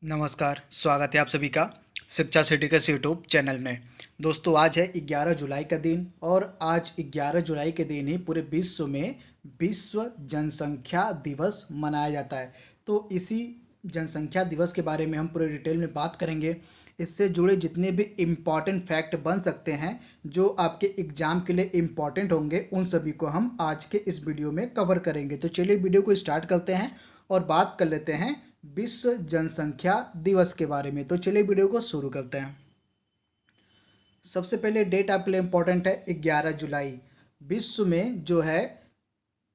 नमस्कार, स्वागत है आप सभी का शिक्षा सिटी के यूट्यूब चैनल में। दोस्तों, आज है 11 जुलाई का दिन और आज 11 जुलाई के दिन ही पूरे विश्व में विश्व जनसंख्या दिवस मनाया जाता है। तो इसी जनसंख्या दिवस के बारे में हम पूरे डिटेल में बात करेंगे। इससे जुड़े जितने भी इम्पॉर्टेंट फैक्ट बन सकते हैं, जो आपके एग्ज़ाम के लिए इम्पॉर्टेंट होंगे, उन सभी को हम आज के इस वीडियो में कवर करेंगे। तो चलिए वीडियो को स्टार्ट करते हैं और बात कर लेते हैं विश्व जनसंख्या दिवस के बारे में। तो चलिए वीडियो को शुरू करते हैं। सबसे पहले डेट आपके लिए इम्पोर्टेंट है 11 जुलाई। विश्व में जो है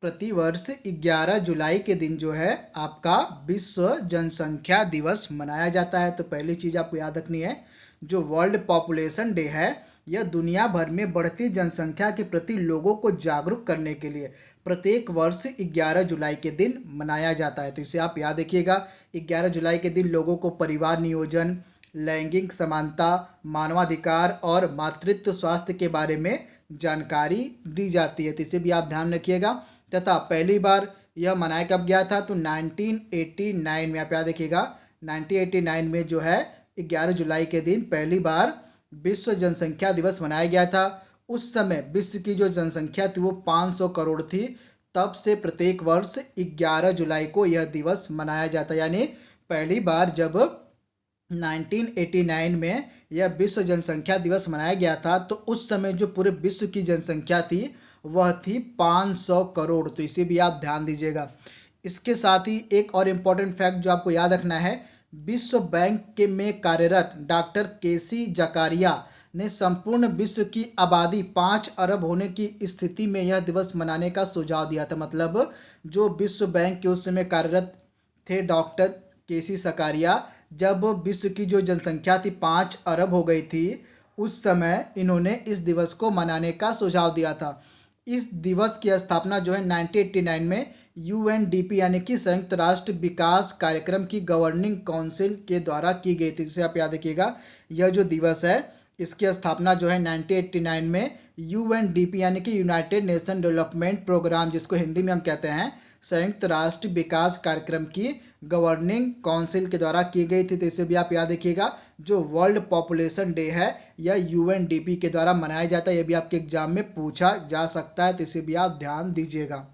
प्रतिवर्ष 11 जुलाई के दिन जो है आपका विश्व जनसंख्या दिवस मनाया जाता है। तो पहली चीज़ आपको याद रखनी है, जो वर्ल्ड पॉपुलेशन डे है, यह दुनिया भर में बढ़ती जनसंख्या के प्रति लोगों को जागरूक करने के लिए प्रत्येक वर्ष 11 जुलाई के दिन मनाया जाता है। तो इसे आप याद रखिएगा। 11 जुलाई के दिन लोगों को परिवार नियोजन, लैंगिक समानता, मानवाधिकार और मातृत्व स्वास्थ्य के बारे में जानकारी दी जाती है। तो इसे भी आप ध्यान रखिएगा। तथा पहली बार यह मनाया कब गया था, तो 1989 में। आप याद रखिएगा, 1989 में जो है 11 जुलाई के दिन पहली बार विश्व जनसंख्या दिवस मनाया गया था। उस समय विश्व की जो जनसंख्या थी वो 500 करोड़ थी। तब से प्रत्येक वर्ष 11 जुलाई को यह दिवस मनाया जाता है। यानी पहली बार जब 1989 में यह विश्व जनसंख्या दिवस मनाया गया था, तो उस समय जो पूरे विश्व की जनसंख्या थी वह थी 500 करोड़। तो इसे भी आप ध्यान दीजिएगा। इसके साथ ही एक और इम्पॉर्टेंट फैक्ट जो आपको याद रखना है, विश्व बैंक के में कार्यरत डॉक्टर केसी जकारिया ने संपूर्ण विश्व की आबादी 5 अरब होने की स्थिति में यह दिवस मनाने का सुझाव दिया था। मतलब जो विश्व बैंक के उस समय कार्यरत थे डॉक्टर केसी जकारिया, जब विश्व की जो जनसंख्या थी 5 अरब हो गई थी, उस समय इन्होंने इस दिवस को मनाने का सुझाव दिया था। इस दिवस की स्थापना जो है 1989 में यूएनडीपी यानी कि संयुक्त राष्ट्र विकास कार्यक्रम की गवर्निंग काउंसिल के द्वारा की गई थी। जिसे आप याद रखिएगा, यह जो दिवस है इसकी स्थापना जो है 1989 में यूएनडीपी यानी कि यूनाइटेड नेशन डेवलपमेंट प्रोग्राम, जिसको हिंदी में हम कहते हैं संयुक्त राष्ट्र विकास कार्यक्रम की गवर्निंग काउंसिल के द्वारा की गई थी। तो इसे भी आप याद रखिएगा। जो वर्ल्ड पॉपुलेशन डे है यह यूएनडीपी के द्वारा मनाया जाता है। यह भी आपके एग्जाम में पूछा जा सकता है, तो इसे भी आप ध्यान दीजिएगा।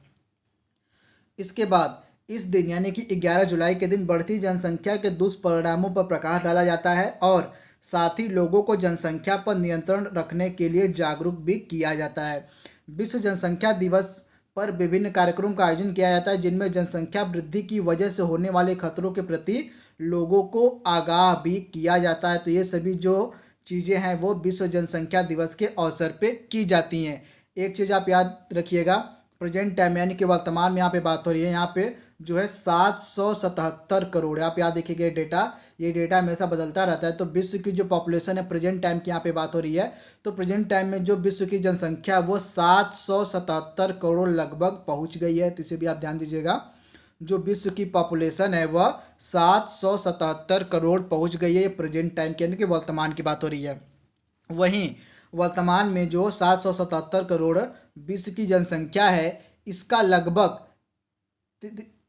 इसके बाद इस दिन यानी कि 11 जुलाई के दिन बढ़ती जनसंख्या के दुष्परिणामों पर प्रकाश डाला जाता है और साथ ही लोगों को जनसंख्या पर नियंत्रण रखने के लिए जागरूक भी किया जाता है। विश्व जनसंख्या दिवस पर विभिन्न कार्यक्रमों का आयोजन किया जाता है, जिनमें जनसंख्या वृद्धि की वजह से होने वाले खतरों के प्रति लोगों को आगाह भी किया जाता है। तो ये सभी जो चीज़ें हैं वो विश्व जनसंख्या दिवस के अवसर पे की जाती हैं। एक चीज़ आप याद रखिएगा, प्रेजेंट टाइम यानी कि वर्तमान में यहाँ पे बात हो रही है, यहाँ पे जो है 777 करोड़ है। आप याद देखिएगा डेटा, ये डेटा हमेशा बदलता रहता है। तो विश्व की जो पॉपुलेशन है प्रेजेंट टाइम की यहाँ पे बात हो रही है, तो प्रेजेंट टाइम में जो विश्व की जनसंख्या वो 777 करोड़ लगभग पहुँच गई है। तो इसे भी आप ध्यान दीजिएगा। जो विश्व की पॉपुलेशन है वह 777 करोड़ पहुँच गई है। ये प्रेजेंट टाइम की यानी कि वर्तमान की बात हो रही है। वहीं वर्तमान में जो 777 करोड़ विश्व की जनसंख्या है, इसका लगभग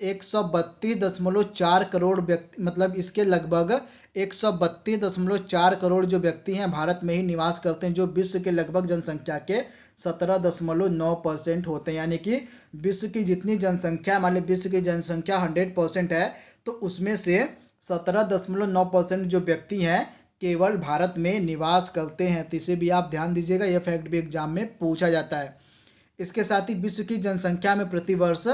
132.4 करोड़ व्यक्ति, मतलब इसके लगभग 132.4 करोड़ जो व्यक्ति हैं भारत में ही निवास करते हैं, जो विश्व के लगभग जनसंख्या के 17.9% होते हैं। यानी कि विश्व की जितनी जनसंख्या, मान लीजिए विश्व की जनसंख्या 100% है, तो उसमें से 17.9% जो व्यक्ति हैं केवल भारत में निवास करते हैं। तो इसे भी आप ध्यान दीजिएगा, यह फैक्ट भी एग्जाम में पूछा जाता है। इसके साथ ही विश्व की जनसंख्या में प्रतिवर्ष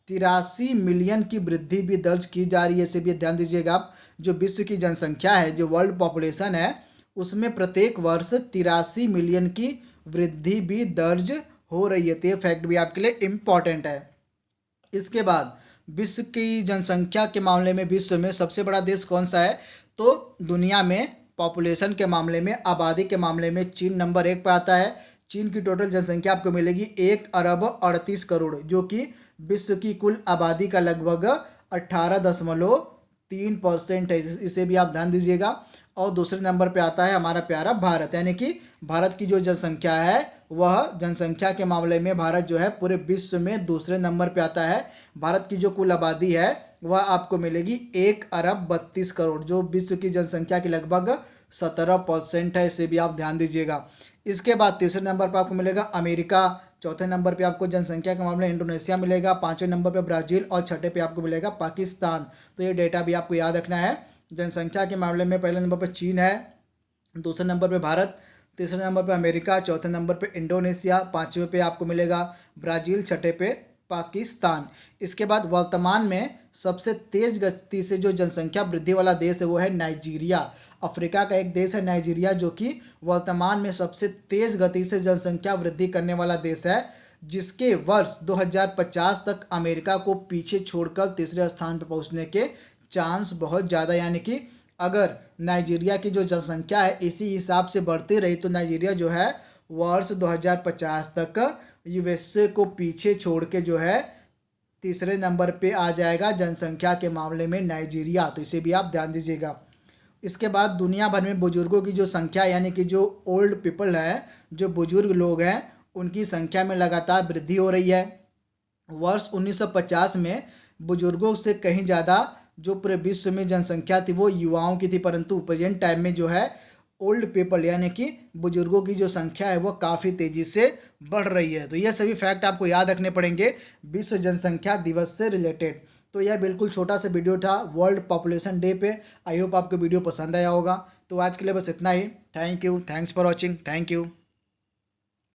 83 मिलियन की वृद्धि भी दर्ज की जा रही है। इसे भी ध्यान दीजिएगा आप। जो विश्व की जनसंख्या है, जो वर्ल्ड पॉपुलेशन है, उसमें प्रत्येक वर्ष 83 मिलियन की वृद्धि भी दर्ज हो रही है। तो ये फैक्ट भी आपके लिए इम्पॉर्टेंट है। इसके बाद विश्व की जनसंख्या के मामले में विश्व में सबसे बड़ा देश कौन सा है, तो दुनिया में पॉपुलेशन के मामले में, आबादी के मामले में चीन नंबर 1 पर आता है। चीन की टोटल जनसंख्या आपको मिलेगी 1 अरब 38 करोड़, जो कि विश्व की कुल आबादी का लगभग 18.3% है। इसे भी आप ध्यान दीजिएगा। और दूसरे नंबर पे आता है हमारा प्यारा भारत, यानी कि भारत की जो जनसंख्या है वह जनसंख्या के मामले में भारत जो है पूरे विश्व में दूसरे नंबर पे आता है। भारत की जो कुल आबादी है वह आपको मिलेगी 1 अरब 32 करोड़, जो विश्व की जनसंख्या की लगभग 17% है। इसे भी आप ध्यान दीजिएगा। इसके बाद तीसरे नंबर पर आपको मिलेगा अमेरिका, चौथे नंबर पे आपको जनसंख्या के मामले में इंडोनेशिया मिलेगा, पांचवें नंबर पे ब्राज़ील और छठे पे आपको मिलेगा पाकिस्तान। तो ये डेटा भी आपको याद रखना है। जनसंख्या के मामले में पहले नंबर पे चीन है, दूसरे नंबर पे भारत, तीसरे नंबर पे अमेरिका, चौथे नंबर पे इंडोनेशिया, पाँचवें पे आपको मिलेगा ब्राज़ील, छठे पे पाकिस्तान। इसके बाद वर्तमान में सबसे तेज गति से जो जनसंख्या वृद्धि वाला देश है वो है नाइजीरिया। अफ्रीका का एक देश है नाइजीरिया, जो कि वर्तमान में सबसे तेज गति से जनसंख्या वृद्धि करने वाला देश है, जिसके वर्ष 2050 तक अमेरिका को पीछे छोड़कर तीसरे स्थान पर पहुंचने के चांस बहुत ज़्यादा। यानी कि अगर नाइजीरिया की जो जनसंख्या है इसी हिसाब से बढ़ती रही तो नाइजीरिया जो है वर्ष 2050 तक यूएसए को पीछे छोड़ के जो है तीसरे नंबर पे आ जाएगा जनसंख्या के मामले में नाइजीरिया। तो इसे भी आप ध्यान दीजिएगा। इसके बाद दुनिया भर में बुजुर्गों की जो संख्या, यानी कि जो ओल्ड पीपल है, जो बुजुर्ग लोग हैं, उनकी संख्या में लगातार वृद्धि हो रही है। वर्ष 1950 में बुजुर्गों से कहीं ज़्यादा जो पूरे विश्व में जनसंख्या थी वो युवाओं की थी, परंतु प्रेजेंट टाइम में जो है ओल्ड पीपल यानी कि बुजुर्गों की जो संख्या है वो काफ़ी तेज़ी से बढ़ रही है। तो ये सभी फैक्ट आपको याद रखने पड़ेंगे विश्व जनसंख्या दिवस से रिलेटेड। तो यह बिल्कुल छोटा सा वीडियो था वर्ल्ड पॉपुलेशन डे पे। आई होप आपको वीडियो पसंद आया होगा। तो आज के लिए बस इतना ही। Thank you, thanks for watching, thank you.